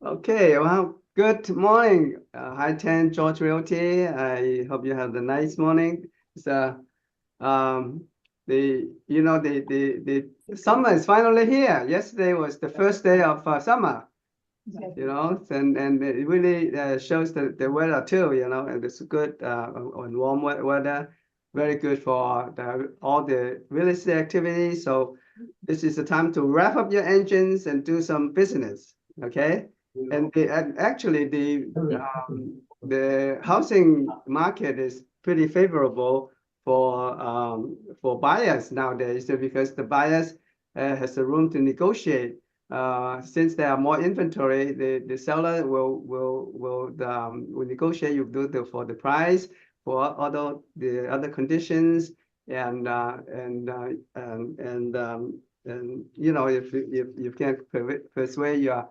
Okay, well, good morning. Hi, Ten George Realty. I hope you have a nice morning. So, um, the summer is finally here. Yesterday was the first day of summer, and it really shows the weather too, and it's good on warm weather, very good for all the real estate activities. So this is the time to wrap up your engines and do some business, okay? And actually the housing market is pretty favorable for buyers nowadays because the buyers has the room to negotiate since there are more inventory, the seller will negotiate you for the price, for the other conditions, and if you can persuade your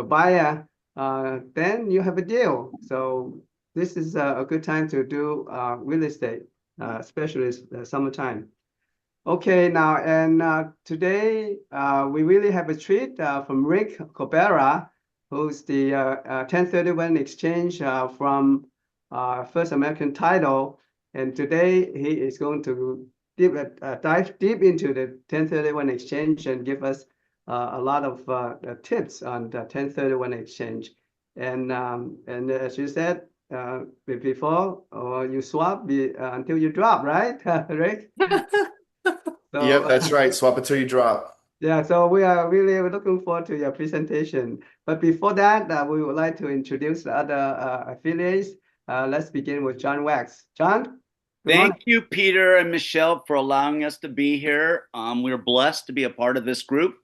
buyer, then you have a deal. So this is a good time to do real estate, especially summertime. Okay, now and today we really have a treat from Rick Cobera, who's the 1031 exchange from First American Title, and today he is going to dive deep into the 1031 exchange and give us a lot of tips on the 1031 exchange. And as you said before, you swap until you drop, right, Rick? Yep, So that's right. Swap it till you drop. yeah, so we are really looking forward to your presentation. But before that, we would like to introduce the other affiliates. Let's begin with John Wax. John, good morning. Thank you, Peter and Michelle, for allowing us to be here. We're blessed to be a part of this group.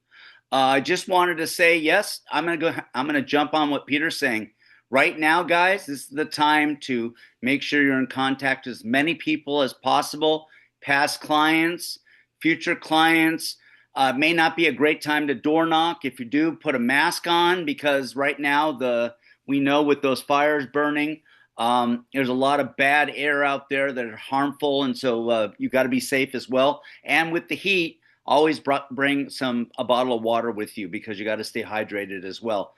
I just wanted to say, yes, I'm gonna jump on what Peter's saying. Right now, guys, this is the time to make sure you're in contact with as many people as possible, past clients, future clients. May not be a great time to door knock. If you do, put a mask on because right now we know with those fires burning, there's a lot of bad air out there that are harmful, and so you got to be safe as well. And with the heat, always bring a bottle of water with you because you got to stay hydrated as well.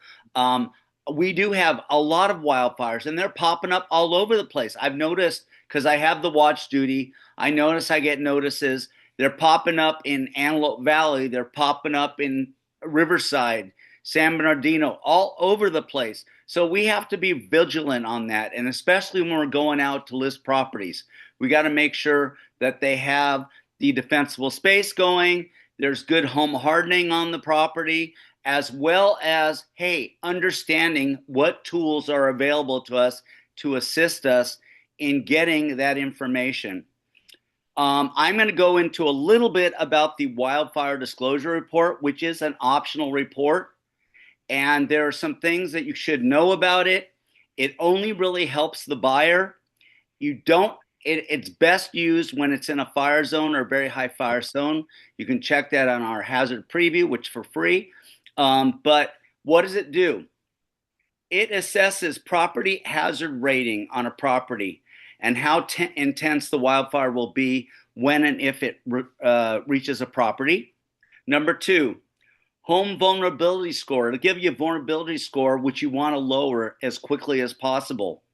We do have a lot of wildfires, and they're popping up all over the place. I've noticed because I have the watch duty. I notice I get notices. They're popping up in Antelope Valley. They're popping up in Riverside, San Bernardino, all over the place. So we have to be vigilant on that. And especially when we're going out to list properties, we got to make sure that they have the defensible space going. There's good home hardening on the property, as well as, hey, understanding what tools are available to us to assist us in getting that information. I'm going to go into a little bit about the wildfire disclosure report, which is an optional report. And there are some things that you should know about it. It only really helps the buyer. It's best used when it's in a fire zone or a very high fire zone. You can check that on our hazard preview, which for free. But what does it do? It assesses property hazard rating on a property and how intense the wildfire will be when and if it reaches a property. Number two, home vulnerability score. It'll give you a vulnerability score which you want to lower as quickly as possible.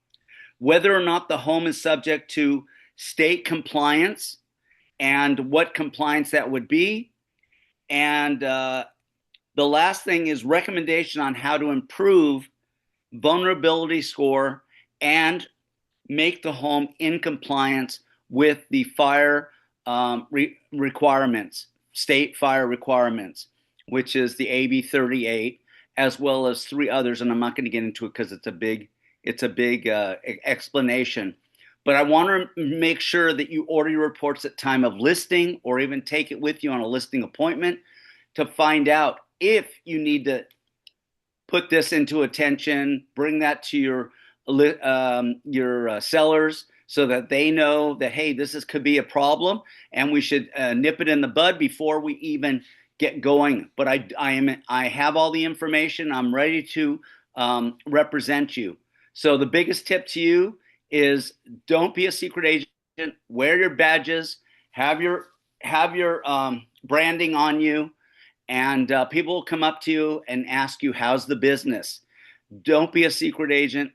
Whether or not the home is subject to state compliance and what compliance that would be. And the last thing is recommendation on how to improve vulnerability score and make the home in compliance with the fire requirements, state fire requirements, which is the AB 38, as well as three others, and I'm not going to get into it because it's a big explanation. But I want to make sure that you order your reports at time of listing, or even take it with you on a listing appointment to find out if you need to put this into attention, bring that to your sellers so that they know that, hey, could be a problem, and we should nip it in the bud before we even get going. But I have all the information. I'm ready to represent you. So the biggest tip to you is don't be a secret agent. Wear your badges. Have your branding on you, and people will come up to you and ask you, "How's the business?" Don't be a secret agent.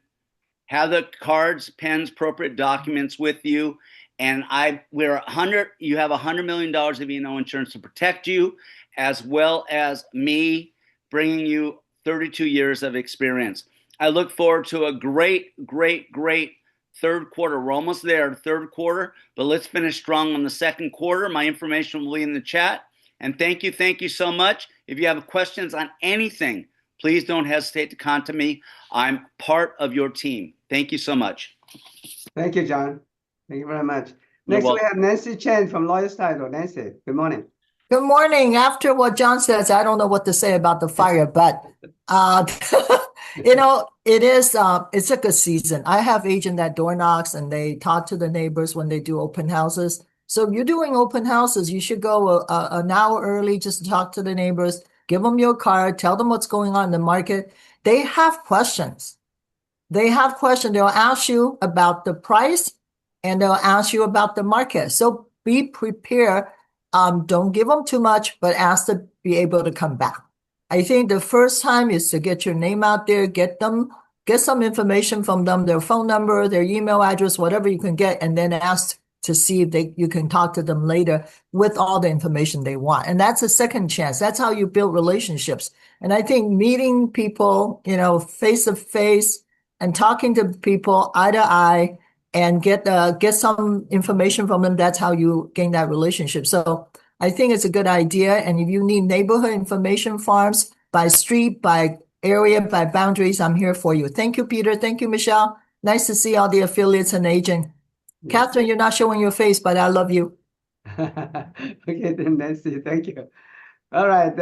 Have the cards, pens, appropriate documents with you. And you have $100 million of E&O insurance to protect you, as well as me bringing you 32 years of experience. I look forward to a great third quarter. We're almost there, third quarter, but let's finish strong on the second quarter. My information will be in the chat. And thank you so much. If you have questions on anything, please don't hesitate to contact me. I'm part of your team. Thank you so much. Thank you, John. Thank you very much. You're Next, we welcome. have Nancy Chen from Lawyer's Title. Nancy, good morning. Good morning. After what John says, I don't know what to say about the fire, but it's a good season. I have agent that door knocks and they talk to the neighbors when they do open houses. So if you're doing open houses, you should go an hour early just to talk to the neighbors, give them your card, tell them what's going on in the market. They have questions. They'll ask you about the price and they'll ask you about the market. So be prepared. Don't give them too much, but ask to be able to come back. I think the first time is to get your name out there, get some information from them, their phone number, their email address, whatever you can get, and then ask to see if you can talk to them later with all the information they want. And that's a second chance. That's how you build relationships. And I think meeting people, face to face and talking to people eye to eye and get some information from them, that's how you gain that relationship. So I think it's a good idea. And if you need neighborhood information forms by street, by area, by boundaries, I'm here for you. Thank you, Peter. Thank you, Michelle. Nice to see all the affiliates and agents. Catherine, you're not showing your face, but I love you. Okay, then Nancy, thank you. All right,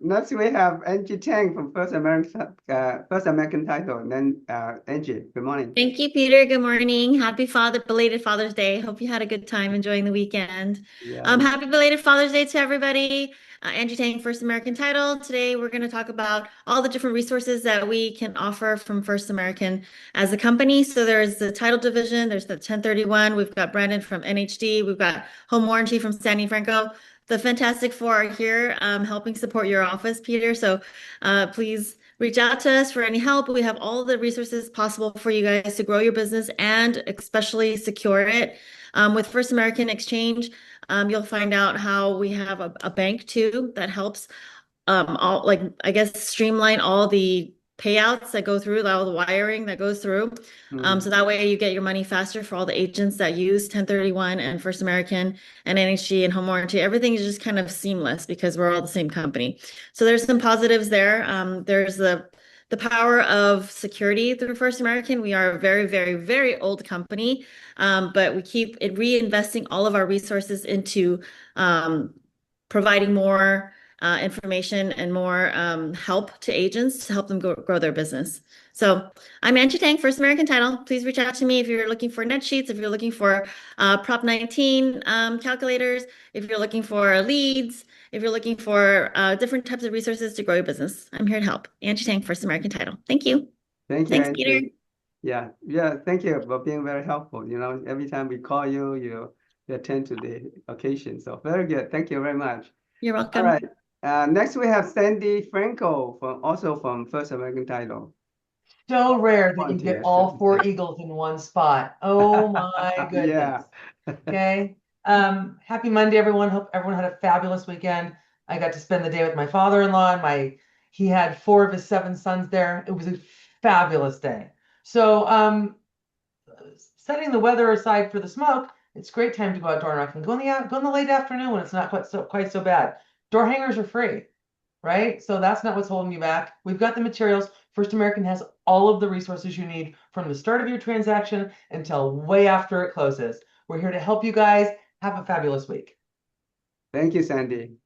next we have Angie Tang from First American Title. And then Angie, good morning. Thank you, Peter. Good morning. Happy belated Father's Day. Hope you had a good time enjoying the weekend. Yeah. Happy belated Father's Day to everybody. Angie Tang, First American Title. Today, we're going to talk about all the different resources that we can offer from First American as a company. So there's the title division, there's the 1031. We've got Brandon from NHD. We've got home warranty from Sandy Franco. The Fantastic Four are here helping support your office, Peter. So please reach out to us for any help. We have all the resources possible for you guys to grow your business and especially secure it. With First American Exchange, you'll find out how we have a bank too that helps streamline all the payouts that go through, all the wiring that goes through. So that way you get your money faster for all the agents that use 1031 and First American and NHG and home warranty. Everything is just kind of seamless because we're all the same company. So there's some positives there. There's the power of security through First American. We are a very, very, very old company, but we keep reinvesting all of our resources into providing more information and more help to agents to help them grow their business. So I'm Angie Tang, First American Title. Please reach out to me if you're looking for net sheets, if you're looking for Prop 19 calculators, if you're looking for leads, if you're looking for different types of resources to grow your business. I'm here to help. Angie Tang, First American Title. Thank you. Thank you, Thanks, Angie. Peter. Yeah. Thank you for being very helpful. Every time we call you, you attend to the occasion. So very good. Thank you very much. You're welcome. All right. Next we have Sandy Franco from First American Title. So rare that you get all four eagles in one spot. Oh my goodness. Yeah. Okay. Happy Monday, everyone. Hope everyone had a fabulous weekend. I got to spend the day with my father-in-law and he had 4 of his 7 sons there. It was a fabulous day. So setting the weather aside for the smoke, it's a great time to go out door knocking. Go in the late afternoon when it's not quite so bad. Door hangers are free, right? So that's not what's holding you back. We've got the materials. First American has all of the resources you need from the start of your transaction until way after it closes. We're here to help you guys. Have a fabulous week. Thank you, Sandy.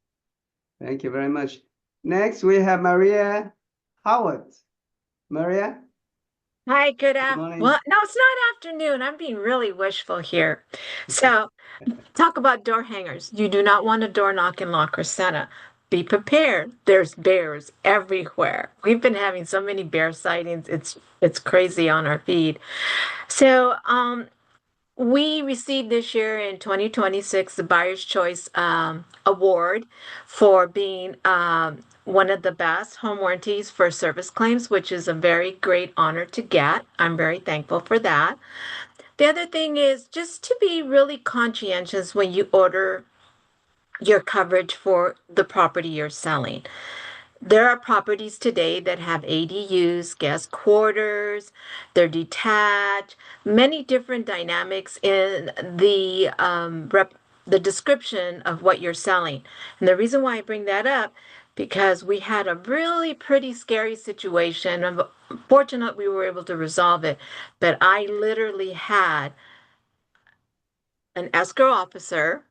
Thank you very much. Next, we have Maria Howard. Maria? Hi, good morning. well, no, it's not afternoon. I'm being really wishful here. So, talk about door hangers. You do not want a door knock in La Crescenta. Be prepared. There's bears everywhere. We've been having so many bear sightings. It's crazy on our feed. So, we received this year in 2026 the Buyer's Choice Award for being one of the best home warranties for service claims, which is a very great honor to get. I'm very thankful for that. The other thing is just to be really conscientious when you order your coverage for the property you're selling. There are properties today that have ADUs, guest quarters, they're detached, many different dynamics in the description of what you're selling. And the reason why I bring that up, because we had a really pretty scary situation. Fortunately, we were able to resolve it, but I literally had an escrow officer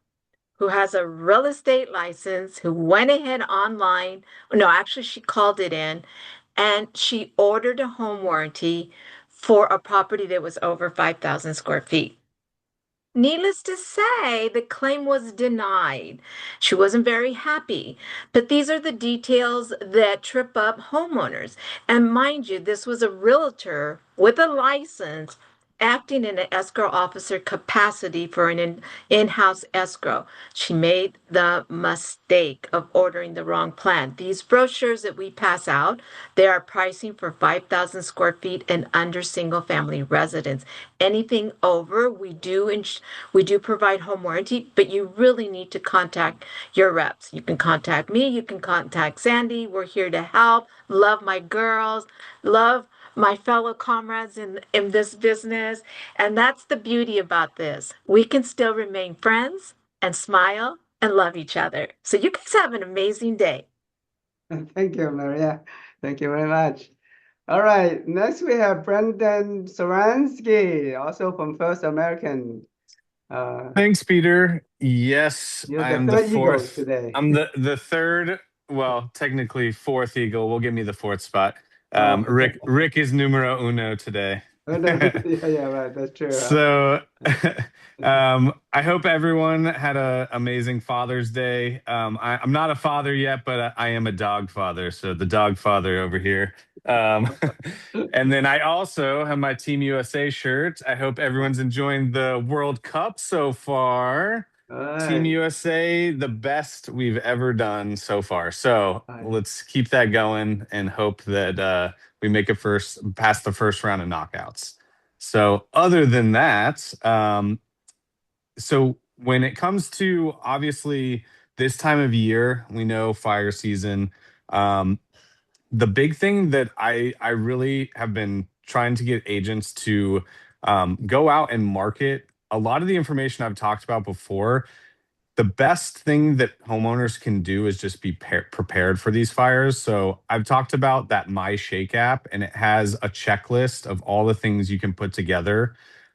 who has a real estate license, who went ahead online. No, actually, she called it in and she ordered a home warranty for a property that was over 5,000 square feet. Needless to say, the claim was denied. She wasn't very happy. But these are the details that trip up homeowners. And mind you, this was a realtor with a license acting in an escrow officer capacity for an in-house escrow. She made the mistake of ordering the wrong plan. These brochures that we pass out, they are pricing for 5,000 square feet and under single-family residence. Anything over, we do provide home warranty, but you really need to contact your reps. You can contact me, you can contact Sandy. We're here to help. Love my girls, love my fellow comrades in this business. And that's the beauty about this. We can still remain friends and smile and love each other. So you guys have an amazing day. Thank you, Maria. Thank you very much. All right, next we have Brendan Soransky, also from First American. Thanks, Peter. Yes, You're I the am the third eagle fourth. today. I'm the third, well, technically fourth eagle. Will give me the fourth spot. Oh. Rick is numero uno today. Yeah, right. That's true. So, I hope everyone had an amazing Father's Day. I'm not a father yet, but I am a dog father. So the dog father over here. And then I also have my Team USA shirt. I hope everyone's enjoying the World Cup so far. Team USA, the best we've ever done so far. So let's keep that going and hope that we make it past the first round of knockouts. So other than that, so when it comes to obviously this time of year, we know fire season. The big thing that I really have been trying to get agents to go out and market a lot of the information I've talked about before. The best thing that homeowners can do is just be prepared for these fires. So I've talked about that My Shake app, and it has a checklist of all the things you can put together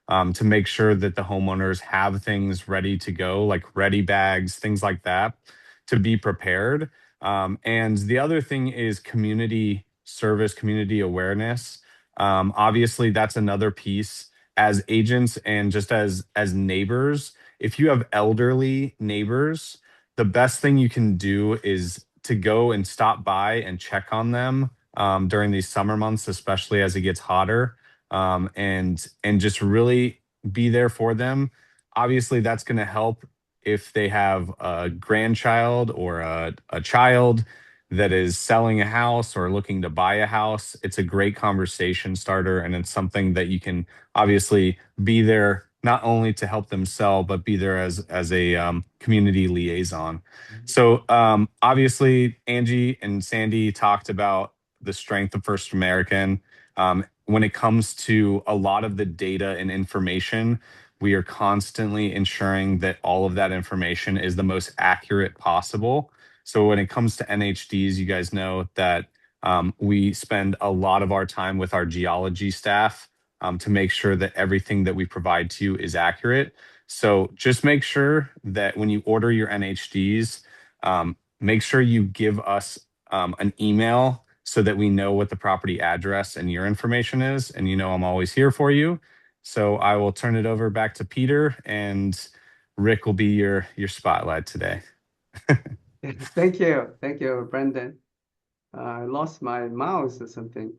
to make sure that the homeowners have things ready to go, like ready bags, things like that, to be prepared. And the other thing is community service, community awareness. Obviously, that's another piece as agents and just as neighbors. If you have elderly neighbors, the best thing you can do is to go and stop by and check on them during these summer months, especially as it gets hotter, and just really be there for them. Obviously, that's going to help if they have a grandchild or a child that is selling a house or looking to buy a house. It's a great conversation starter, and it's something that you can obviously be there not only to help them sell, but be there as a community liaison. So obviously, Angie and Sandy talked about the strength of First American. When it comes to a lot of the data and information, we are constantly ensuring that all of that information is the most accurate possible. So when it comes to NHDs, you guys know that we spend a lot of our time with our geology staff to make sure that everything that we provide to you is accurate. So just make sure that when you order your NHDs, make sure you give us an email so that we know what the property address and your information is. And you know I'm always here for you. So I will turn it over back to Peter, and Rick will be your spotlight today. Thank you, Brendan. I lost my mouse or something.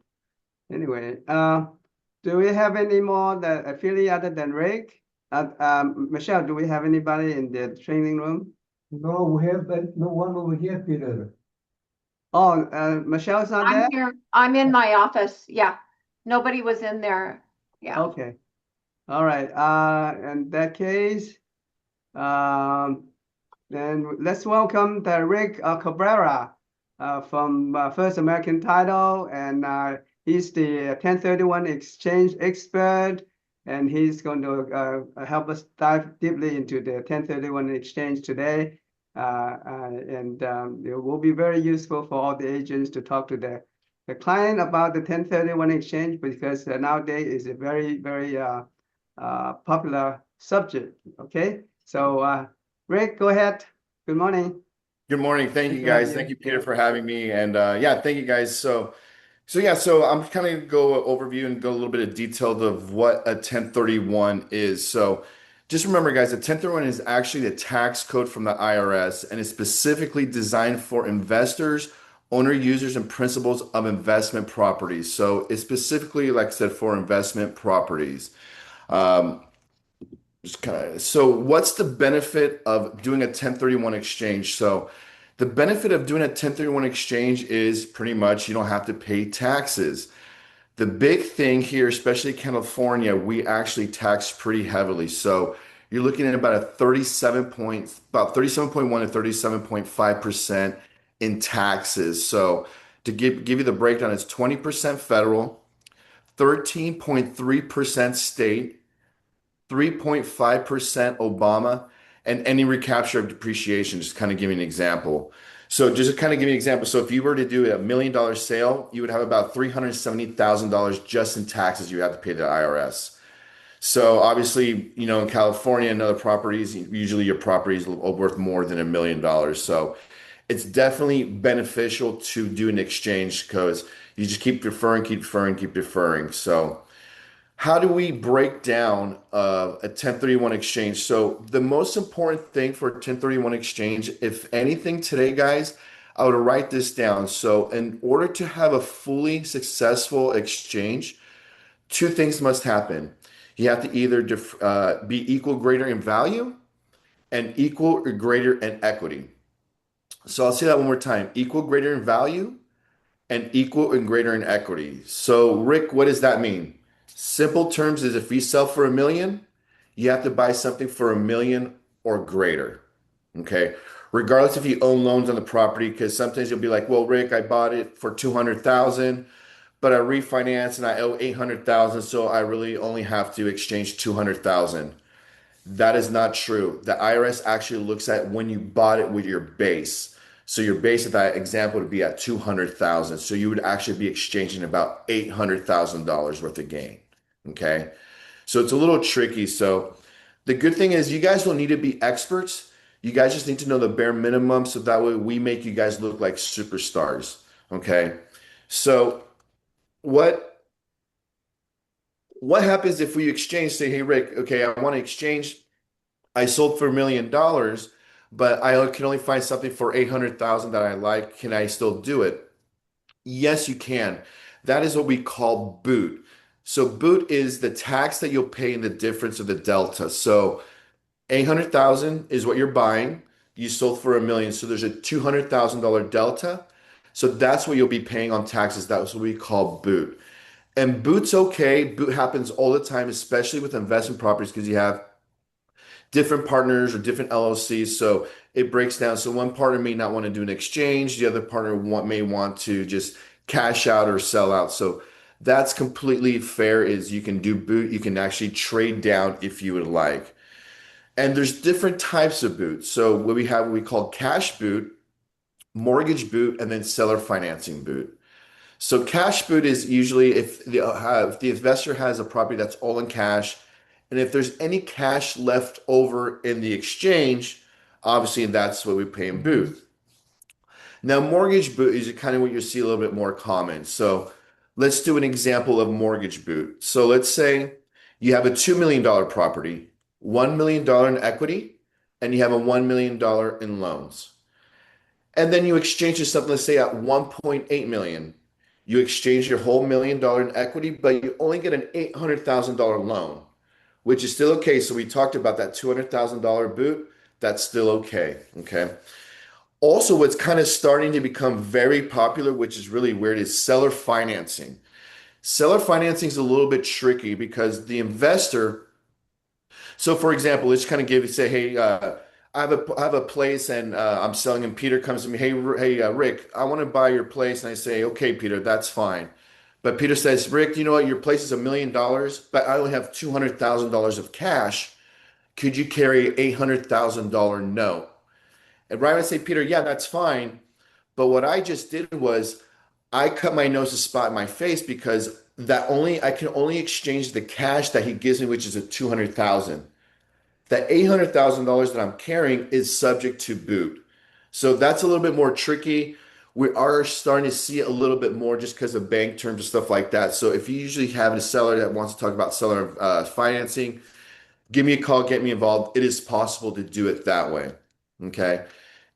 Anyway, do we have any more that affiliate other than Rick? Michelle, do we have anybody in the training room? No, we have no one over here, Peter. Oh, Michelle's not there? I'm here. I'm in my office. Yeah. Nobody was in there. Yeah. Okay. All right. In that case, then let's welcome the Rick Cabrera from First American Title, and he's the 1031 exchange expert, and he's going to help us dive deeply into the 1031 exchange today. It will be very useful for all the agents to talk to the client about the 1031 exchange, because nowadays is a very, very popular subject. Okay, so Rick, go ahead. Good morning. Good morning. Thank Nice you to have guys. you. Thank you, Peter, Yeah. for having me. And yeah, thank you guys. So I'm kind of go overview and go a little bit of detail of what a 1031 is. So just remember, guys, a 1031 is actually the tax code from the IRS, and is specifically designed for investors, owner users, and principals of investment properties. So it's specifically, like I said, for investment properties. Um, so what's the benefit of doing a 1031 exchange? So the benefit of doing a 1031 exchange is pretty much you don't have to pay taxes. The big thing here, especially California, we actually tax pretty heavily. So you're looking at about 37.1 to 37.5% in taxes. So to give you the breakdown, it's 20% federal, 13.3% state, 3.5% Obama, and any recapture of depreciation. Just kind of give you an example. So just to kind of give you an example. So if you were to do $1 million sale, you would have about $370,000 just in taxes you have to pay the IRS. So obviously, in California and other properties, usually your property is worth more than $1 million. So it's definitely beneficial to do an exchange because you just keep deferring, keep deferring, keep deferring. So how do we break down a 1031 exchange? So the most important thing for a 1031 exchange, if anything today, guys, I would write this down. So in order to have a fully successful exchange, two things must happen. You have to either be equal, greater in value, and equal or greater in equity. So I'll say that one more time. Equal, greater in value, and equal and greater in equity. So, Rick, what does that mean? Simple terms is if we sell for a million, you have to buy something for a million or greater. Okay. Regardless if you own loans on the property, because sometimes you'll be like, well, Rick, I bought it for 200,000, but I refinanced and I owe 800,000, so I really only have to exchange 200,000. That is not true. The IRS actually looks at when you bought it with your base. So your base of that example would be at 200,000. So you would actually be exchanging about $800,000 worth of gain. Okay. So it's a little tricky. So the good thing is you guys don't need to be experts. You guys just need to know the bare minimum. So that way we make you guys look like superstars. Okay. So what happens if we exchange, say, hey, Rick, okay, I want to exchange. I sold for $1 million, but I can only find something for 800,000 that I like. Can I still do it? Yes, you can. That is what we call boot. So boot is the tax that you'll pay in the difference of the delta. So 800,000 is what you're buying. You sold for a million. So there's a $200,000 delta. So that's what you'll be paying on taxes. That's what we call boot. And boot's okay. Boot happens all the time, especially with investment properties, because you have different partners or different LLCs. So it breaks down. So one partner may not want to do an exchange. The other partner may want to just cash out or sell out. So that's completely fair is you can do boot. You can actually trade down if you would like. And there's different types of boot. So what we have, what we call cash boot, mortgage boot, and then seller financing boot. So cash boot is usually if the investor has a property that's all in cash, and if there's any cash left over in the exchange, obviously that's what we pay in boot. Now, mortgage boot is kind of what you see a little bit more common. So let's do an example of mortgage boot. So let's say you have a $2 million property, $1 million in equity, and you have a $1 million in loans. And then you exchange to something, let's say at 1.8 million. You exchange your whole $1 million in equity, but you only get an $800,000 loan, which is still okay. So we talked about that $200,000 boot. That's still okay. Okay. Also, what's kind of starting to become very popular, which is really weird, is seller financing. Seller financing is a little bit tricky because the investor, so for example, let's kind of give you say, hey, I have a place and I'm selling, and Peter comes to me, hey, Rick, I want to buy your place, and I say, okay, Peter, that's fine. But Peter says, Rick, you know what? Your place is $1 million, but I only have $200,000 of cash. Could you carry $800,000 note? And right, I say, Peter, yeah, that's fine. But what I just did was I cut my nose to spite my face because I can only exchange the cash that he gives me, which is a 200,000. That $800,000 that I'm carrying is subject to boot. So that's a little bit more tricky. We are starting to see it a little bit more just because of bank terms and stuff like that. So if you usually have a seller that wants to talk about seller financing, give me a call, get me involved. It is possible to do it that way. Okay.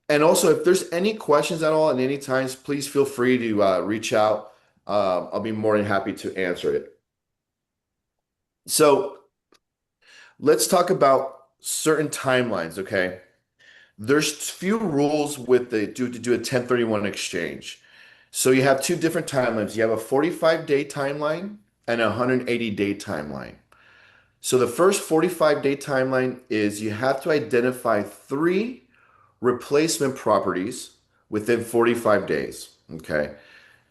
And also, if there's any questions at all at any times, please feel free to reach out. I'll be more than happy to answer it. So let's talk about certain timelines, okay? There's few rules with to do a 1031 exchange. So you have two different timelines. You have a 45-day timeline and a 180-day timeline. So the first 45-day timeline is you have to identify 3 replacement properties within 45 days. Okay.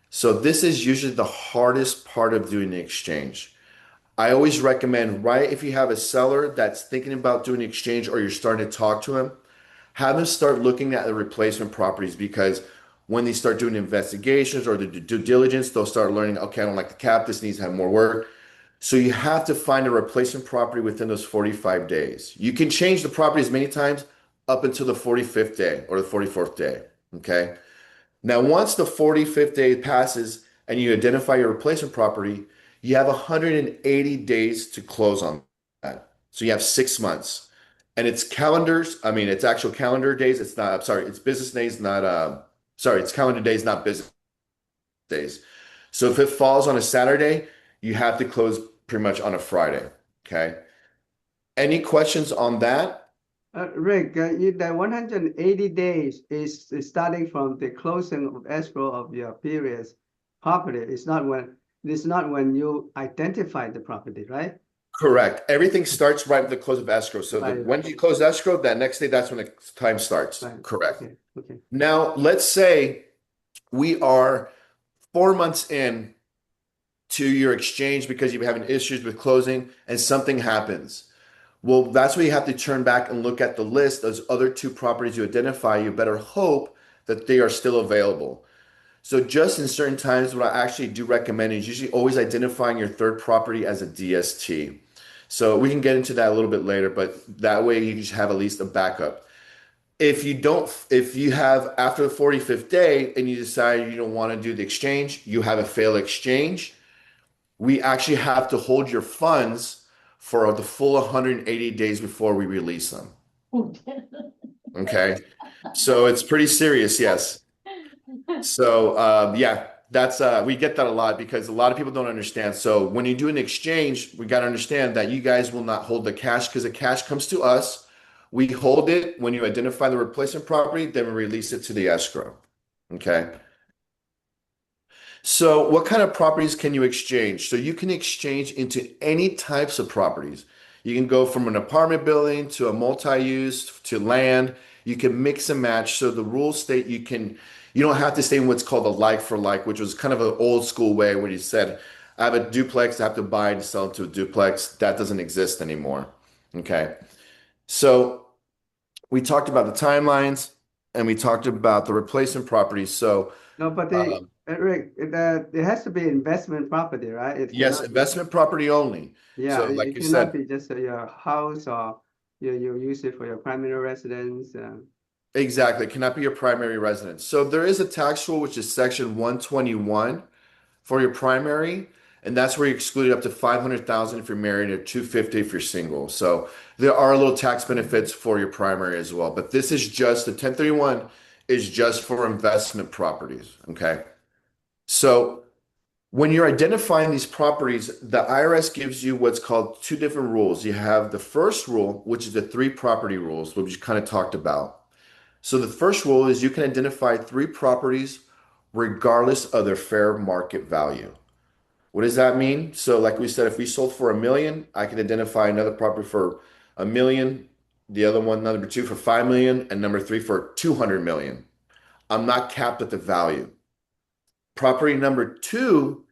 So this is usually the hardest part of doing the exchange. I always recommend, right, if you have a seller that's thinking about doing the exchange or you're starting to talk to him, have them start looking at the replacement properties, because when they start doing investigations or the due diligence, they'll start learning, okay, I don't like the cap, this needs to have more work. So you have to find a replacement property within those 45 days. You can change the property as many times up until the 45th day or the 44th day. Okay. Now, once the 45th day passes and you identify your replacement property, you have 180 days to close on that. So you have 6 months, and it's calendars. I mean, it's actual calendar days. It's not, I'm sorry, it's business days, not, it's calendar days, not business days. So if it falls on a Saturday, you have to close pretty much on a Friday. Okay. Any questions on that? Rick, the 180 days is starting from the closing of escrow of your previous property. It's not when you identify the property, right? Correct. Everything starts right at the close of escrow. So Right. when you close escrow, that next day, that's when the time starts. Right. Correct. Okay. Now, let's say we are 4 months in to your exchange because you're having issues with closing and something happens. Well, that's where you have to turn back and look at the list. Those other 2 properties you identify, you better hope that they are still available. So just in certain times, what I actually do recommend is usually always identifying your 3rd property as a DST. So we can get into that a little bit later, but that way you just have at least a backup. If you have after the 45th day and you decide you don't want to do the exchange, you have a failed exchange, we actually have to hold your funds for the full 180 days before we release them. Okay. So it's pretty serious. Yes. So, yeah, that's, we get that a lot because a lot of people don't understand. So when you do an exchange, we got to understand that you guys will not hold the cash because the cash comes to us. We hold it when you identify the replacement property, then we release it to the escrow. Okay. So what kind of properties can you exchange? So you can exchange into any types of properties. You can go from an apartment building to a multi-use to land. You can mix and match. So the rules state you don't have to stay in what's called a like for like, which was kind of an old school way where you said, I have a duplex, I have to buy and sell it to a duplex. That doesn't exist anymore. Okay. So we talked about the timelines and we talked about the replacement properties. So No, but Rick, it has to be investment property, right? It yes, cannot investment property only. Yeah, So like it you cannot said, be just your house or you use it for your primary residence. exactly, it cannot be your primary residence. So there is a tax rule, which is section 121 for your primary, and that's where you excluded up to 500,000 if you're married or 250 if you're single. So there are little tax benefits for your primary as well. But this is just the 1031 is just for investment properties. Okay. So when you're identifying these properties, the IRS gives you what's called 2 different rules. You have the first rule, which is the 3 property rules, which we kind of talked about. So the first rule is you can identify three properties regardless of their fair market value. What does that mean? So like we said, if we sold for 1 million, I can identify another property for 1 million, the other one, number two for 5 million, and number three for 200 million. I'm not capped at the value. Property number two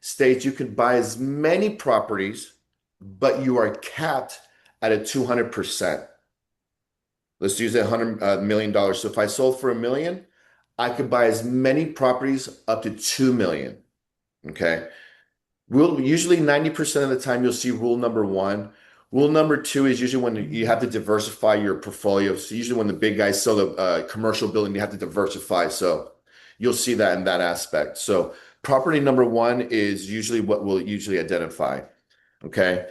states you can buy as many properties, but you are capped at a 200%. Let's use $100 million. So if I sold for 1 million, I could buy as many properties up to 2 million. Okay. Usually 90% of the time you'll see rule number one. Rule number two is usually when you have to diversify your portfolio. So usually when the big guys sell the commercial building, you have to diversify. So you'll see that in that aspect. So property number one is usually what we'll usually identify. Okay.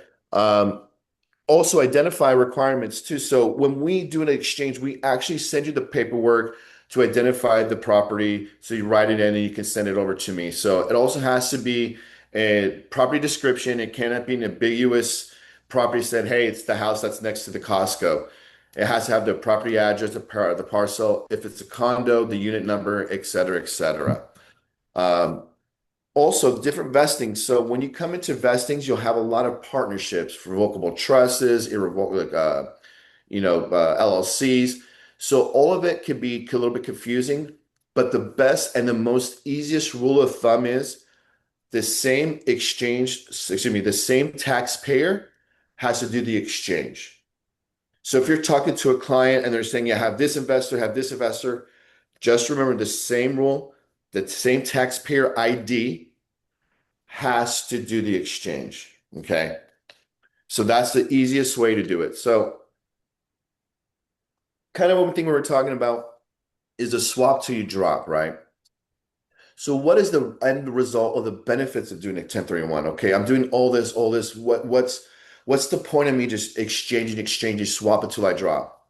Also identify requirements too. So when we do an exchange, we actually send you the paperwork to identify the property. So you write it in and you can send it over to me. So it also has to be a property description. It cannot be an ambiguous property said, hey, it's the house that's next to the Costco. It has to have the property address, the parcel. If it's a condo, the unit number, et cetera, et cetera. Also, different vestings. So when you come into vestings, you'll have a lot of partnerships, revocable trusts, irrevocable, LLCs. So all of it can be a little bit confusing, but the best and the most easiest rule of thumb is the same taxpayer has to do the exchange. So if you're talking to a client and they're saying, yeah, have this investor, just remember the same rule, the same taxpayer ID has to do the exchange. Okay. So that's the easiest way to do it. So kind of one thing we were talking about is a swap till you drop, right? So what is the end result of the benefits of doing a 1031? Okay, I'm doing all this. What's the point of me just exchanging, swap until I drop?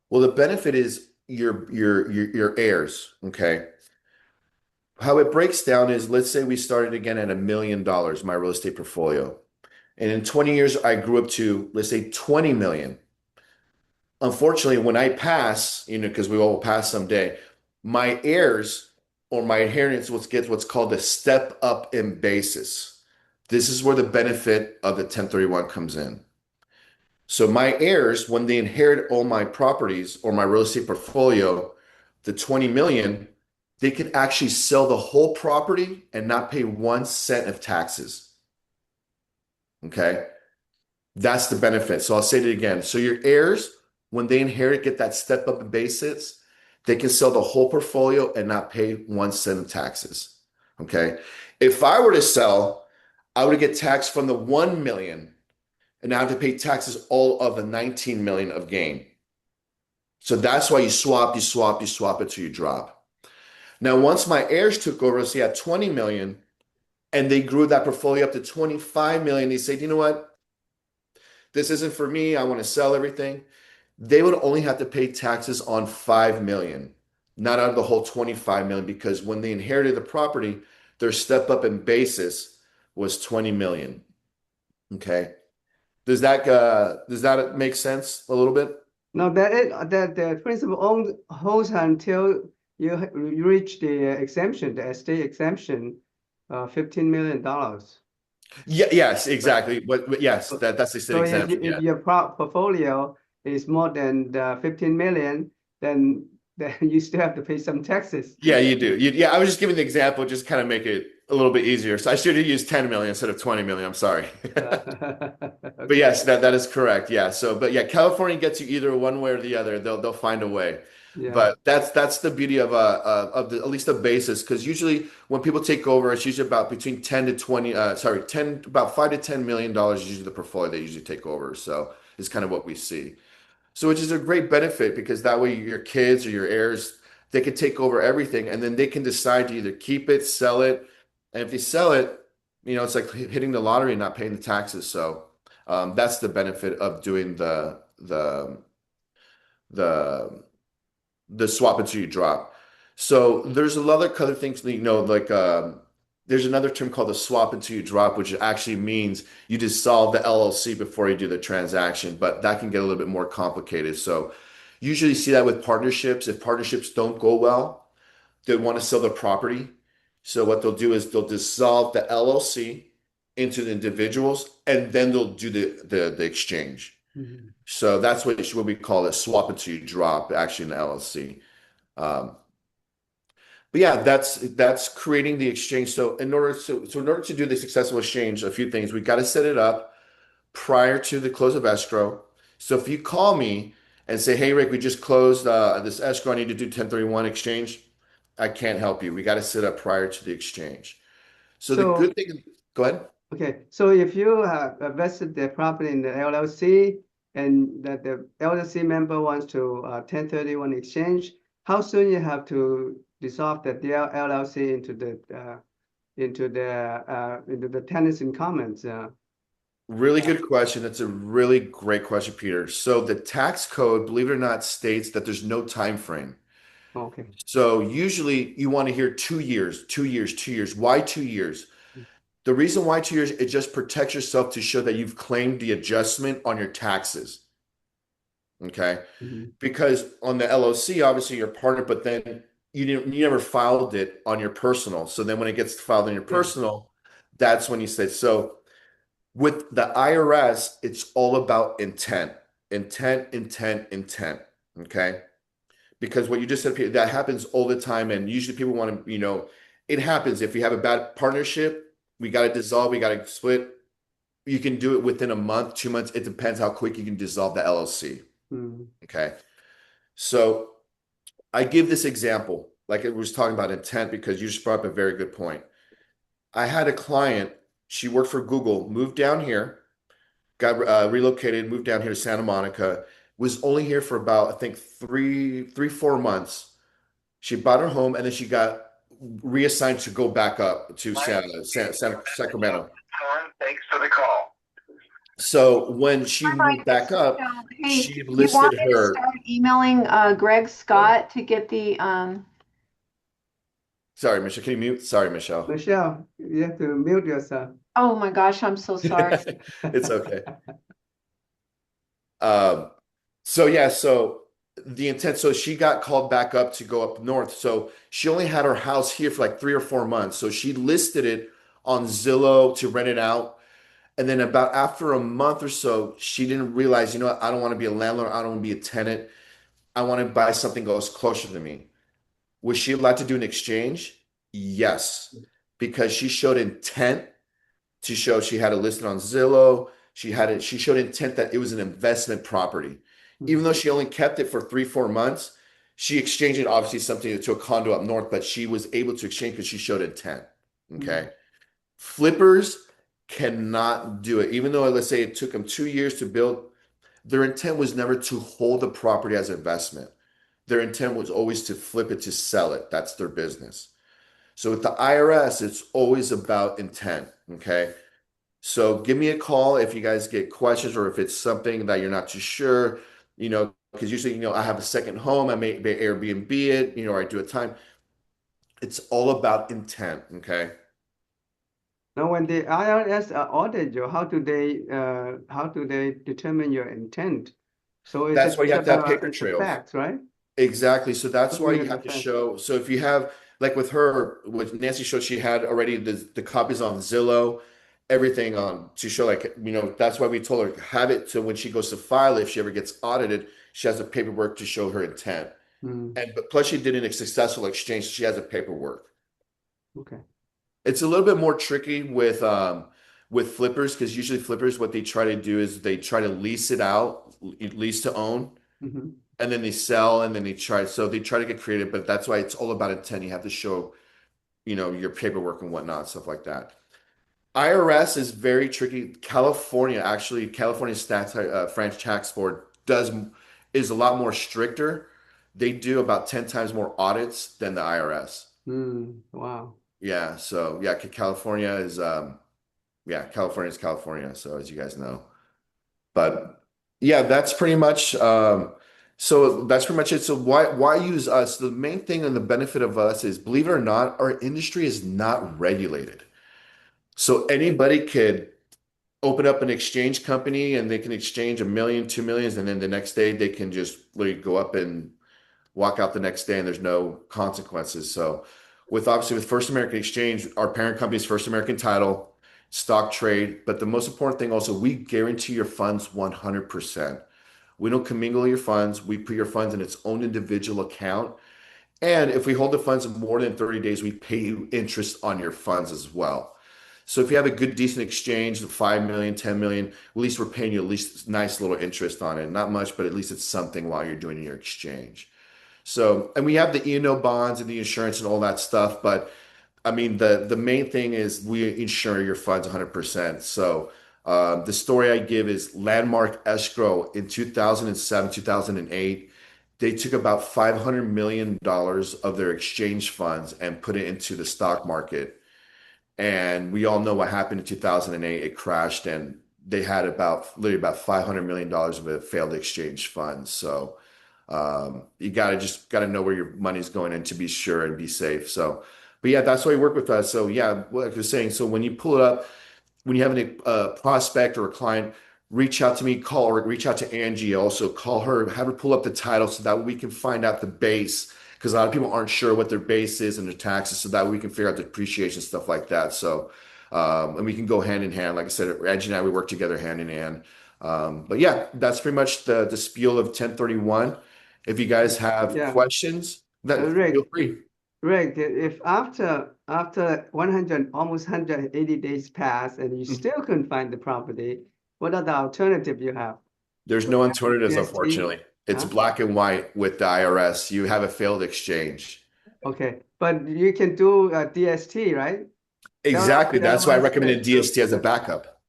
Well, the benefit is your heirs. Okay. How it breaks down is, let's say we started again at $1 million, my real estate portfolio. And in 20 years, I grew up to, let's say, 20 million. Unfortunately, when I pass, because we all will pass someday, my heirs or my inheritance gets what's called a step up in basis. This is where the benefit of the 1031 comes in. So my heirs, when they inherit all my properties or my real estate portfolio, the 20 million, they can actually sell the whole property and not pay 1 cent of taxes. Okay. That's the benefit. So I'll say it again. So your heirs, when they inherit, get that step up in basis, they can sell the whole portfolio and not pay 1 cent of taxes. Okay. If I were to sell, I would get taxed from the 1 million and I have to pay taxes all of the 19 million of gain. So that's why you swap it till you drop. Now, once my heirs took over, so you had 20 million and they grew that portfolio up to 25 million. They said, you know what? This isn't for me. I want to sell everything. They would only have to pay taxes on 5 million, not out of the whole 25 million, because when they inherited the property, their step up in basis was 20 million. Okay. Does that make sense a little bit? No, the principal holds until you reach the exemption, the estate exemption, $15 million. Yeah, yes, exactly. But yes, that's the estate exemption. If your portfolio is more than 15 million, then you still have to pay some taxes. Yeah, you do. I was just giving the example, just kind of make it a little bit easier. So I should have used 10 million instead of 20 million. I'm sorry. Okay. But yes, that is correct. Yeah. So, but yeah, California gets you either one way or the other. They'll find a way. Yeah. But that's the beauty of at least the basis, because usually when people take over, it's usually about between 10 to 20, about $5 to $10 million is usually the portfolio they usually take over. So it's kind of what we see. So which is a great benefit, because that way your kids or your heirs, they can take over everything and then they can decide to either keep it, sell it. And if they sell it, it's like hitting the lottery and not paying the taxes. So that's the benefit of doing the swap until you drop. So there's a lot of other things, like there's another term called the swap until you drop, which actually means you dissolve the LLC before you do the transaction, but that can get a little bit more complicated. So Usually see that with partnerships. If partnerships don't go well, they want to sell their property. So what they'll do is they'll dissolve the LLC into the individuals, and then they'll do the exchange. Mhm. So that's what we call a swap until you drop, actually in the LLC. But yeah, that's creating the exchange. So in order to do the successful exchange, a few things. We got to set it up prior to the close of escrow. So if you call me and say, "Hey Rick, we just closed this escrow. I need to do 1031 exchange," I can't help you. We got to set up prior to the exchange. So the So good thing, go ahead. okay, so if you have vested the property in the LLC and that the LLC member wants to 1031 exchange, how soon you have to dissolve the LLC into the tenants in commons? Really good question. That's a really great question, Peter. So the tax code, believe it or not, states that there's no time frame. Okay. So usually you want to hear 2 years, 2 years, 2 years. Why 2 years? The reason why 2 years, it just protects yourself to show that you've claimed the adjustment on your taxes. Okay. Mhm. Because on the LLC, obviously you're a partner, but then you never filed it on your personal. So then when it gets filed on your personal, that's when you say, so with the IRS, it's all about intent, intent, intent, intent. Okay. Because what you just said, Peter, that happens all the time. And usually people want to, it happens. If you have a bad partnership, we got to dissolve, we got to split. You can do it within a month, 2 months. It depends how quick you can dissolve the LLC. Mhm. Okay. So I give this example, like it was talking about intent, because you just brought up a very good point. I had a client, she worked for Google, moved down here, got relocated, moved down here to Santa Monica, was only here for about, I think, 4 months. She bought her home, and then she got reassigned to go back up to Sacramento. Thanks for the call. So when she Hi, moved back up, Hey, she you want listed me to her. start emailing Greg Scott to get the Sorry, Michelle. Can you mute? Sorry, Michelle. Michelle, you have to mute yourself. Oh my gosh, I'm so sorry. It's okay. So the intent, so she got called back up to go up north. So she only had her house here for like 3 or 4 months. So she listed it on Zillow to rent it out. And then about after a month or so, she didn't realize, what, I don't want to be a landlord. I don't want to be a tenant. I want to buy something that goes closer to me. Was she allowed to do an exchange? Yes, because she showed intent to show she had it listed on Zillow. She showed intent that it was an investment property. Even though she only kept it for 3, 4 months, she exchanged it, obviously something to a condo up north, but she was able to exchange because she showed intent. Okay. Flippers cannot do it. Even though, let's say it took them 2 years to build, their intent was never to hold the property as investment. Their intent was always to flip it, to sell it. That's their business. So with the IRS, it's always about intent. Okay. So give me a call if you guys get questions, or if it's something that you're not too sure, because usually, I have a second home, I may Airbnb it, or I do a time. It's all about intent. Okay. Now, when the IRS audit you, how do they determine your intent? So That's why you have to have paper it's a trails. fact, right? Exactly. So that's What do why you you mean have to by fact? show. So if you have, like with her, with Nancy showed, she had already the copies on Zillow, everything on to show, like, that's why we told her have it, so when she goes to file it, if she ever gets audited, she has the paperwork to show her intent. But plus she did a successful exchange, so she has a paperwork. Okay. It's a little bit more tricky with flippers, because usually flippers, what they try to do is they try to lease it out, lease to own. And then they sell, and then they try to get creative, but that's why it's all about intent. You have to show, your paperwork and whatnot, stuff like that. IRS is very tricky. California French Tax Board is a lot more stricter. They do about 10 times more audits than the IRS. Wow. Yeah. So yeah, California is California. So as you guys know, but yeah, that's pretty much. So that's pretty much it. So why use us? The main thing and the benefit of us is, believe it or not, our industry is not regulated. So anybody could open up an exchange company and they can exchange 1 million, 2 million, and then the next day they can just literally go up and walk out the next day and there's no consequences. So obviously with First American Exchange, our parent company is First American Title, stock trade. But the most important thing also, we guarantee your funds 100%. We don't commingle your funds. We put your funds in its own individual account. And if we hold the funds more than 30 days, we pay you interest on your funds as well. So if you have a good, decent exchange, 5 million, 10 million, at least we're paying you at least nice little interest on it. Not much, but at least it's something while you're doing your exchange. So, and we have the E&O bonds and the insurance and all that stuff. But I mean, the main thing is we insure your funds 100%. So the story I give is Landmark Escrow in 2007, 2008. They took about $500 million of their exchange funds and put it into the stock market. And we all know what happened in 2008. It crashed and they had literally about $500 million of a failed exchange fund. So you gotta know where your money's going in to be sure and be safe. So, but yeah, that's why you work with us. So yeah, like I was saying, so when you pull it up, when you have a prospect or a client, reach out to me, or reach out to Angie. Also call her, have her pull up the title so that we can find out the base. Because a lot of people aren't sure what their base is and their taxes, so that we can figure out the depreciation, stuff like that. So, and we can go hand in hand. Like I said, Angie and I, we work together hand in hand. But yeah, that's pretty much the spiel of 1031. If you guys have questions, then feel free. Rick, if after 100, almost 180 days pass and you still couldn't find the property, what are the alternatives you have? There's no alternatives, unfortunately. It's black and white with the IRS. You have a failed exchange. Okay, but you can do a DST, right? Exactly. That's why I recommended DST as a backup.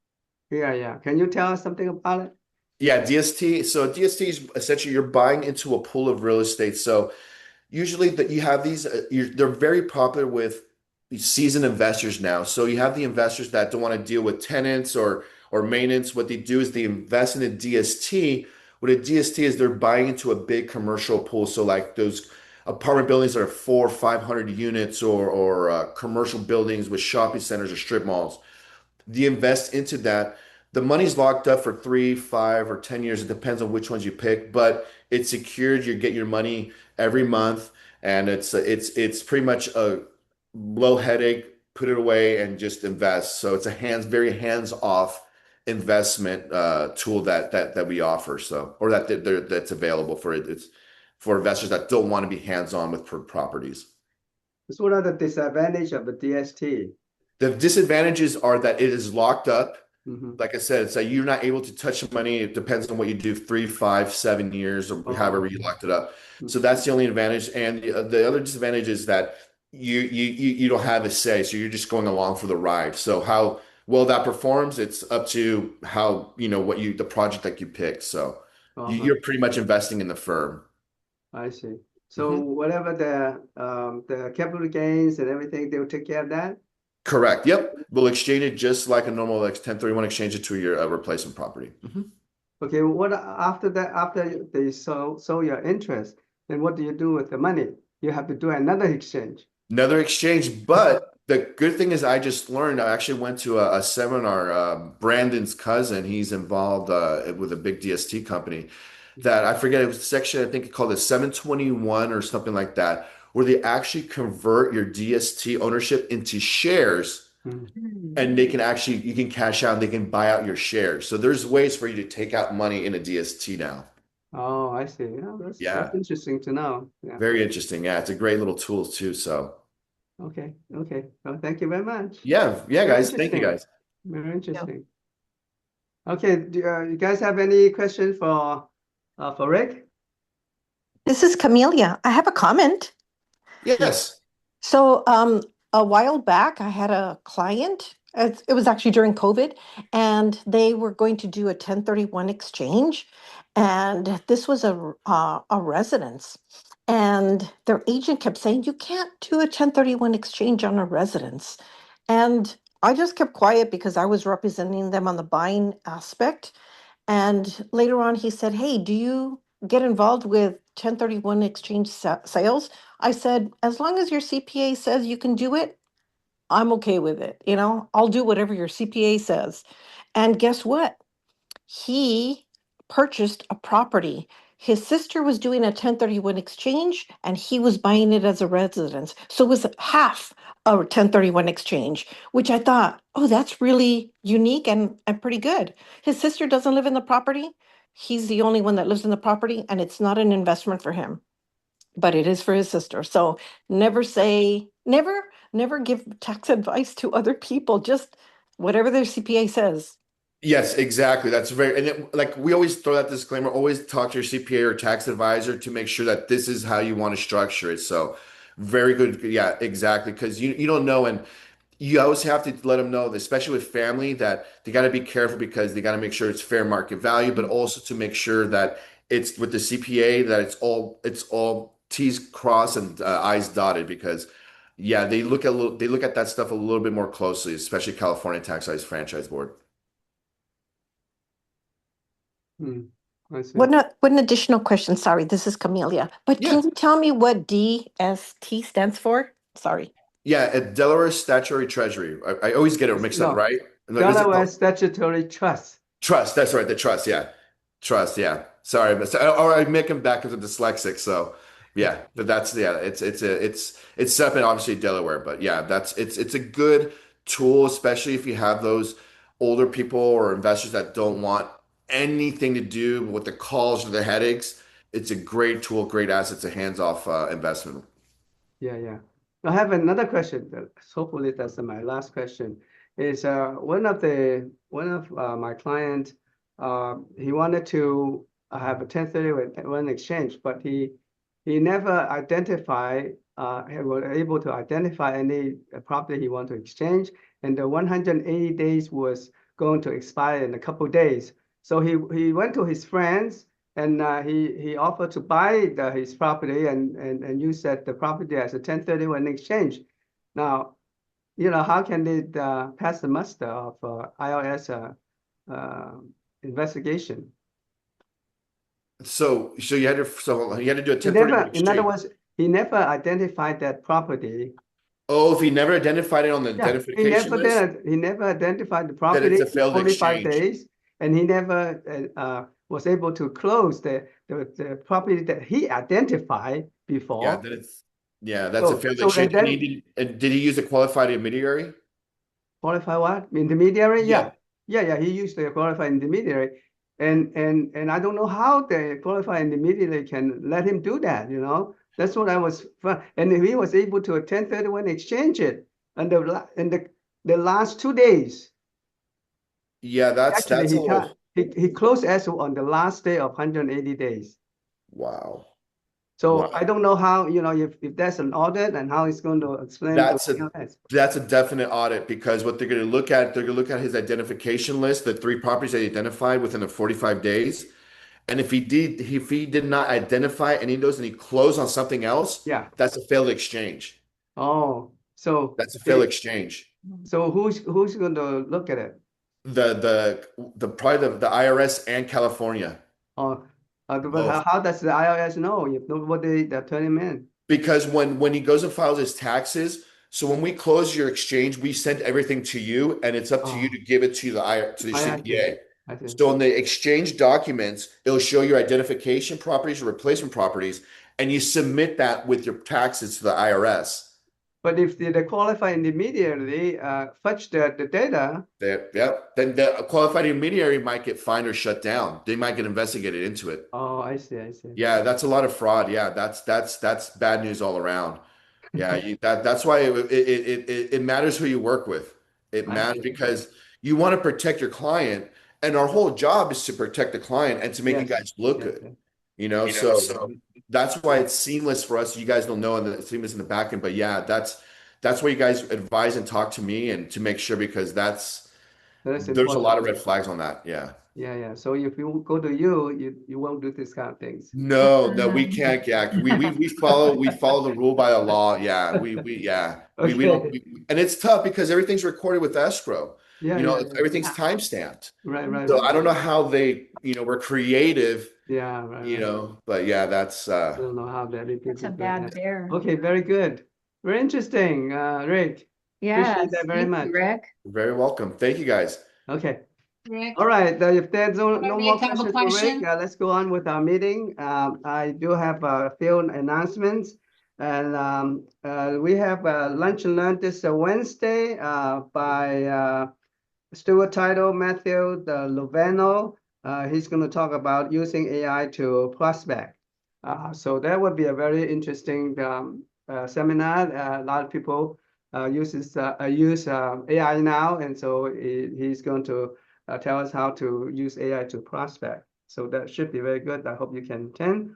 Yeah. Can you tell us something about it? Yeah, DST. So DST is essentially you're buying into a pool of real estate. So usually that you have these, they're very popular with seasoned investors now. So you have the investors that don't want to deal with tenants or maintenance. What they do is they invest in a DST. What a DST is, they're buying into a big commercial pool. So like those apartment buildings that are 400 or 500 units or commercial buildings with shopping centers or strip malls. They invest into that. The money's locked up for 3, 5, or 10 years. It depends on which ones you pick, but it's secured. You get your money every month, and it's pretty much a low headache. Put it away and just invest. So it's a very hands-off investment tool that we offer. So or that's available for it. It's for investors that don't want to be hands-on with properties. So what are the disadvantages of the DST? The disadvantages are that it is locked up. Like I said, it's like you're not able to touch the money. It depends on what you do, 3, 5, 7 years, or however you locked it up. So that's the only advantage. And the other disadvantage is that you don't have a say, so you're just going along for the ride. So how well that performs, it's up to how the project that you pick. So you're pretty much investing in the firm. I see. So whatever the capital gains and everything, they'll take care of that. Correct. Yep. We'll exchange it just like a normal 1031 exchange it to your replacement property. Okay. What after that? After they sold your interest, then what do you do with the money? You have to do another exchange. Another exchange. But the good thing is I just learned, I actually went to a seminar, Brandon's cousin, he's involved with a big DST company that I forget, it was a section, I think it called it 721 or something like that, where they actually convert your DST ownership into shares and you can cash out and they can buy out your shares. So there's ways for you to take out money in a DST now. Oh, I see. That's interesting to know. Yeah. Very interesting. Yeah, it's a great little tool too. So okay. Well, thank you very much. Yeah, guys. Thank you, guys. Very interesting. Okay, do you guys have any questions for Rick? This is Camelia. I have a comment. Yes. So a while back, I had a client. It was actually during COVID, and they were going to do a 1031 exchange, and this was a residence. And their agent kept saying, you can't do a 1031 exchange on a residence. And I just kept quiet because I was representing them on the buying aspect. And later on, he said, hey, do you get involved with 1031 exchange sales? I said, as long as your CPA says you can do it, I'm okay with it. I'll do whatever your CPA says. And guess what? He purchased a property. His sister was doing a 1031 exchange and he was buying it as a residence. So it was half a 1031 exchange, which I thought, oh, that's really unique and pretty good. His sister doesn't live in the property. He's the only one that lives in the property, and it's not an investment for him, but it is for his sister. So never give tax advice to other people, just whatever their CPA says. Yes, exactly. That's very, and like we always throw that disclaimer, always talk to your CPA or tax advisor to make sure that this is how you want to structure it. So very good. Yeah, exactly. Because you don't know, and you always have to let them know, especially with family, that they got to be careful because they got to make sure it's fair market value, but also to make sure that it's with the CPA that it's all T's crossed and I's dotted because yeah, they look at that stuff a little bit more closely, especially California Tax Size Franchise Board. I see. One additional question. Sorry, this is Camelia. But Yeah. can you tell me what DST stands for? Sorry. Yeah, at Delaware Statutory Treasury. I always get it mixed up, No, right? Is it Delaware called- Statutory Trust. Trust, that's right, the trust, yeah. Trust, yeah. Sorry, or I make them back as a dyslexic, so yeah, but that's yeah, it's set up in obviously Delaware, but yeah, it's a good tool, especially if you have those older people or investors that don't want anything to do with the calls or the headaches. It's a great tool, great asset, it's a hands-off investment. Yeah. I have another question. Hopefully that's my last question. Is one of my client, he wanted to have a 1031 exchange, but he never identified, he was able to identify any property he want to exchange, and the 180 days was going to expire in a couple days. So he went to his friends and he offered to buy his property and use that the property as a 1031 exchange. Now, how can they pass the muster of IRS investigation? So you had to do a He 1031 never, in other exchange. words, he never identified that property. Oh, if he never identified it on the Yeah, identification list, he never identified the then property it's a in failed 45 exchange. days, and he never was able to close the property that he identified Yeah, before. that's a failed exchange. And did he use a qualified intermediary? Qualify what? Intermediary? Yeah. Yeah. He used the qualified intermediary. And I don't know how the qualified intermediary can let him do that, That's what I was, and he was able to 1031 exchange it in the last 2 days. Yeah, that's Actually, a little. he closed as on the last day of 180 days. Wow. So Wow. I don't know how, if that's an audit and how he's going to explain to IRS. That's a definite audit because what they're going to look at, they're going to look at his identification list, the 3 properties that he identified within the 45 days. And if he did not identify any of those and he closed on something else, Yeah. that's a failed exchange. Oh, so That's a failed exchange. So who's going to look at it? Probably the IRS and California. But how does the IRS know if nobody that turn him in? Because when he goes and files his taxes, so when we close your exchange, we send everything to you, and it's up to you to give it to the CPA. I see. So on the exchange documents, it'll show your identification properties or replacement properties, and you submit that with your taxes to the IRS. But if the qualified intermediary fetch the data, then the qualified intermediary might get fined or shut down. They might get investigated into it. Oh, I see. Yeah, that's a lot of fraud. Yeah, that's bad news all around. Yeah, that's why it matters who you work with. It matters because you want to protect your client, and our whole job is to protect the client and to make you guys look good. So that's why it's seamless for us. You guys don't know, and it's seamless in the back end. But yeah, that's why you guys advise and talk to me and to make sure because there's a lot of red flags on that. Yeah. Yeah. So if you go to you won't do this kind of things. No, we can't. Yeah, we follow the rule by the law. Yeah, we don't, and it's tough because everything's recorded with escrow. Everything's time stamped. Right. So I don't know how they, we're creative. Yeah, right. But yeah, that's. I don't know how that is. That's a bad bear. Okay, very good, very interesting, Rick. Yeah, Appreciate that very much, Rick. Very welcome. Thank you, guys. Okay. Rick, All right, if there's no more Rick, I have a questions for Rick, question. let's go on with our meeting. I do have a few announcements. And we have lunch and learn this Wednesday by Stuart Title, Matthew Loveno. He's going to talk about using AI to prospect. So that would be a very interesting seminar. A lot of people use AI now, and so he's going to tell us how to use AI to prospect. So that should be very good. I hope you can attend.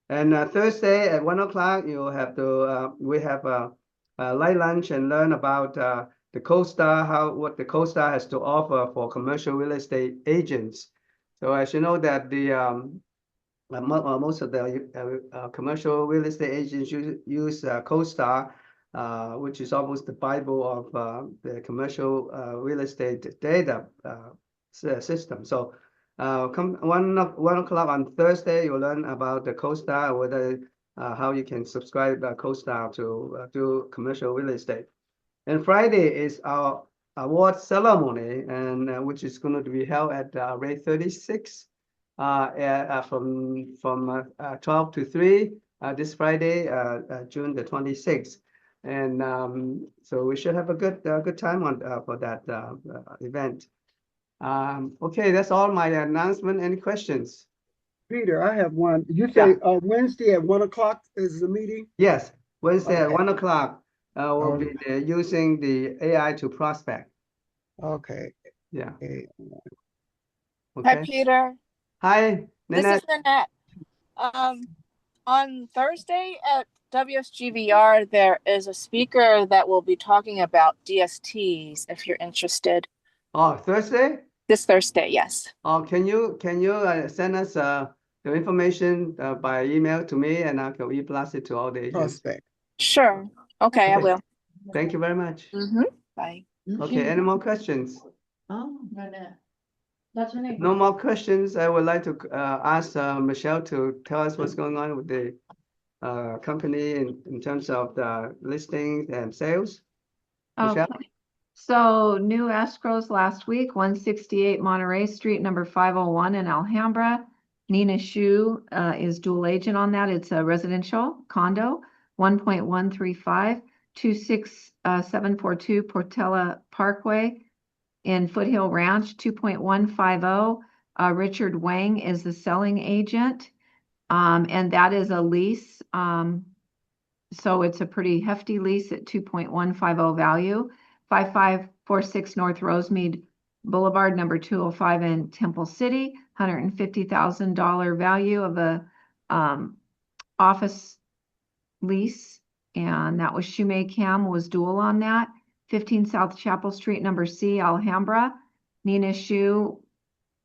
And Thursday at 1 o'clock, you have to we have a light lunch and learn about the CoStar, what the CoStar has to offer for commercial real estate agents. So as you know that the most of the commercial real estate agents use CoStar, which is almost the Bible of the commercial real estate data system. So come 1 o'clock on Thursday, you'll learn about the CoStar, whether how you can subscribe CoStar to do commercial real estate. And Friday is our award ceremony, and which is going to be held at Ray 36 from 12 to 3 this Friday, June the 26th. And so we should have a good time on for that event. Okay, that's all my announcement. Any questions? Peter, I have one. You say Wednesday at 1 o'clock is the meeting? Yes, Wednesday at Okay. 1 o'clock. We'll be using the AI to prospect. Okay. Yeah. Okay. Hi, Okay. Peter. Hi, This Nanette. is Nanette. On Thursday at WSGVR, there is a speaker that will be talking about DSTs, if you're interested. Oh, Thursday? This Thursday, yes. Oh, can you send us the information by email to me, and I can e-blast it to all the agents? Prospect. Sure. Okay, I will. Thank you very much. Bye. Okay, any more questions? Oh, that's her name. No more questions. I would like to ask Michelle to tell us what's going on with the company in terms of the listings and sales. Michelle? Okay. So new escrows last week, 168 Monterey Street, number 501 in Alhambra. Nina Shu is dual agent on that. It's a residential condo, 1.135, 26742 Portela Parkway in Foothill Ranch, 2.150. Richard Wang is the selling agent, and that is a lease. So it's a pretty hefty lease at 2.150 value. 5546 North Rosemead Boulevard, number 205 in Temple City, $150,000 value of a office lease, and that was Shumei Cam was dual on that. 15 South Chapel Street, number C, Alhambra. Nina Shu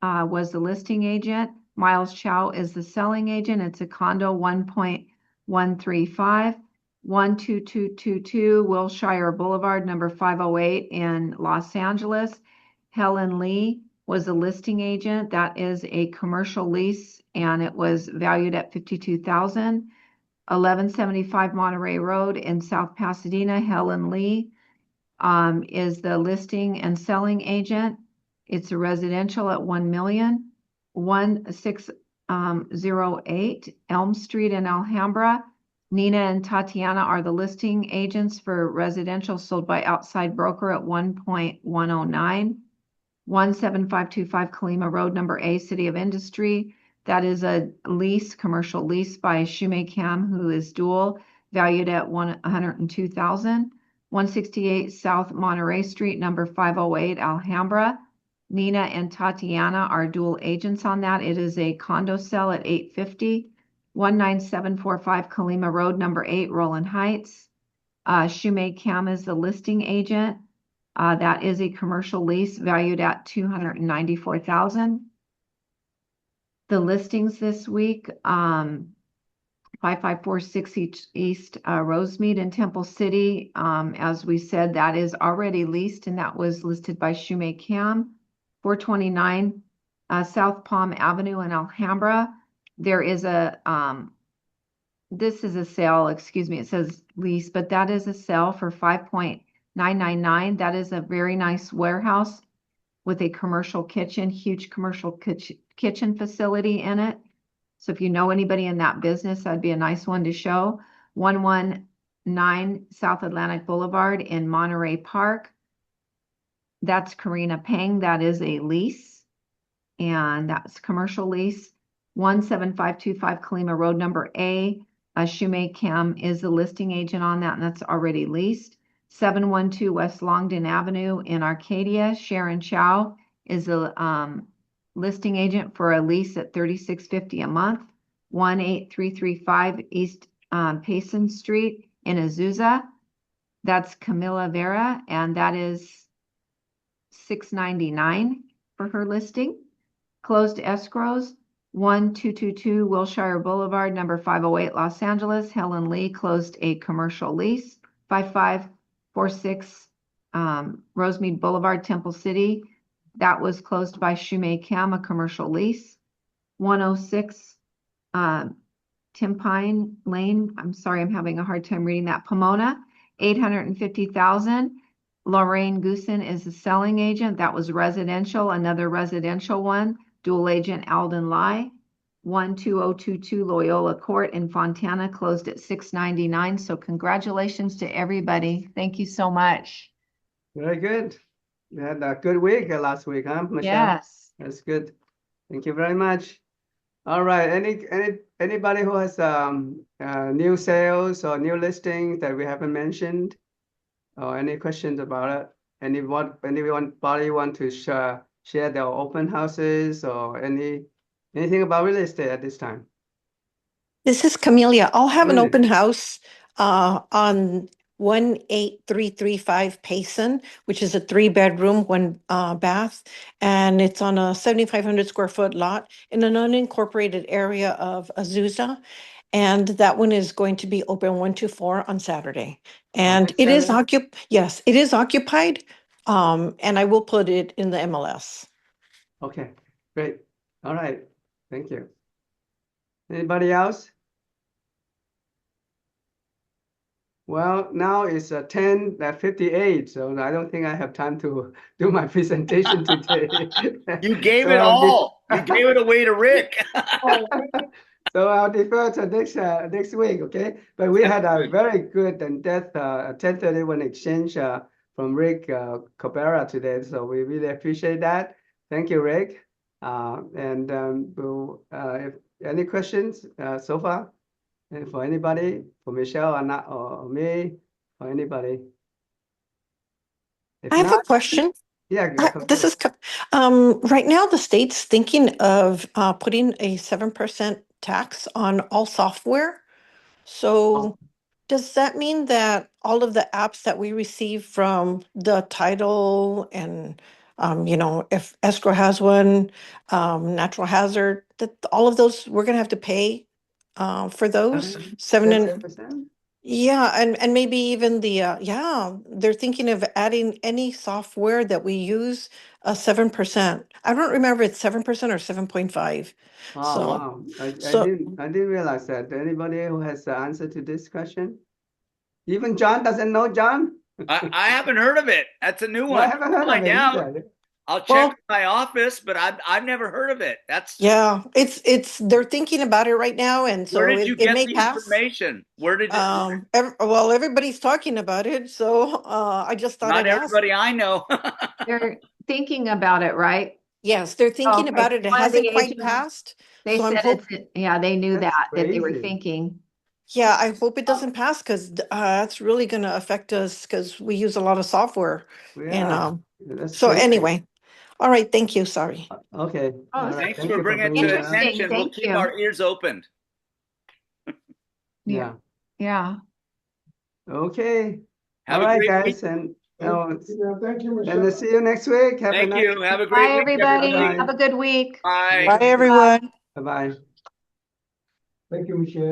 was the listing agent. Miles Chow is the selling agent. It's a condo, 1.135. 12222 Wilshire Boulevard, number 508 in Los Angeles. Helen Lee was a listing agent. That is a commercial lease, and it was valued at $52,000. 1175 Monterey Road in South Pasadena. Helen Lee is the listing and selling agent. It's a residential at $1 million. 1608 Elm Street in Alhambra. Nina and Tatiana are the listing agents for residential sold by outside broker at 1.109. 17525 Kalima Road, number A, City of Industry. That is a lease, commercial lease by Shumei Cam, who is dual, valued at $102,000. 168 South Monterey Street, number 508, Alhambra. Nina and Tatiana are dual agents on that. It is a condo sale at $850. 19745 Kalima Road, number 8, Roland Heights. Shumei Cam is the listing agent. That is a commercial lease valued at $294,000. The listings this week, 5546 East Rosemead in Temple City. As we said, that is already leased, and that was listed by Shumei Cam. 429 South Palm Avenue in Alhambra. There is a, this is a sale, excuse me, it says lease, but that is a sale for $5.999. That is a very nice warehouse with a commercial kitchen, huge commercial kitchen facility in it. So if you know anybody in that business, that'd be a nice one to show. 119 South Atlantic Boulevard in Monterey Park. That's Karina Peng. That is a lease, and that's commercial lease. 17525 Kalima Road, number A. Shumei Kim is the listing agent on that, and that's already leased. 712 West Longden Avenue in Arcadia. Sharon Chow is a listing agent for a lease at $36.50 a month. 18335 East Payson Street in Azusa. That's Camilla Vera, and that is $6.99 for her listing. Closed escrows. 1222 Wilshire Boulevard, number 508, Los Angeles. Helen Lee closed a commercial lease. 5546 Rosemead Boulevard, Temple City. That was closed by Shumei Kim, a commercial lease. 106 Timpine Lane. I'm sorry, I'm having a hard time reading that. Pomona, 850,000. Lorraine Goosen is the selling agent. That was residential, another residential one. Dual agent Alden Lai. 12022 Loyola Court in Fontana closed at $6.99. So congratulations to everybody. Thank you so much. Very good. We had a good week last week, huh, Michelle? Yes. That's good. Thank you very much. All right. Anybody who has new sales or new listings that we haven't mentioned, or any questions about it? Anybody want to share their open houses or anything about real estate at this time? This is Camelia. I'll have an Camelia. open house on 18335 Payson, which is a 3-bedroom, 1 bath, and it's on a 7,500 square foot lot in an unincorporated area of Azusa. And that one is going to be open 1 to 4 on Saturday. And next it is Saturday? yes, it is occupied. And I will put it in the MLS. Okay, great. All right. Thank you. Anybody else? Well, now it's 10:58, so I don't think I have time to do my presentation today. You gave So it I'll all. You gave it away to Rick. So I'll defer to next week, okay? But we had a very good and depth 1031 exchange from Rick Cabrera today, so we really appreciate that. Thank you, Rick. If any questions so far, and for anybody, for Michelle or me, or anybody. If I have a not, question. yeah, This is right now the state's thinking of putting a 7% tax on all software. So does that mean that all of the apps that we receive from the title and if escrow has one, natural hazard, that all of those we're gonna have to pay for those 7%? Yeah, and maybe even they're thinking of adding any software that we use 7%. I don't remember if it's 7% or 7.5. Oh, So wow. I so didn't realize that. Anybody who has the answer to this question? Even John doesn't know, John? I haven't heard of it. That's a new No, I one. haven't heard of Find it out. either. I'll check Well- with my office, but I've never heard of it. That's yeah, it's they're thinking about it right now, and so where did you it get may the pass. information? Where did it? Well, everybody's talking about it, so I just thought Not I'd ask. everybody I know. They're thinking about it, right? Yes, they're thinking Okay. about it. It One of the hasn't quite agents- passed. They So I'm said yeah, they knew That's that they were crazy. thinking. Yeah, I hope it doesn't pass because that's really going to affect us because we use a lot of software. Yeah, And that's so crazy. anyway, all right, thank you. Sorry. Okay. Oh, All right. Thanks Thank for you bringing it to bringing that up. Interesting. attention. We'll Thank keep you. our ears opened. Yeah. Yeah. Okay. Have All a right, great guys, week. and Thank you, and Michelle. see you next week. Have a Thank nice. you. Have a great Bye, week, everybody. Bye-bye. Have a good week. Bye. Bye, everyone. Bye-bye. Thank you, Michelle.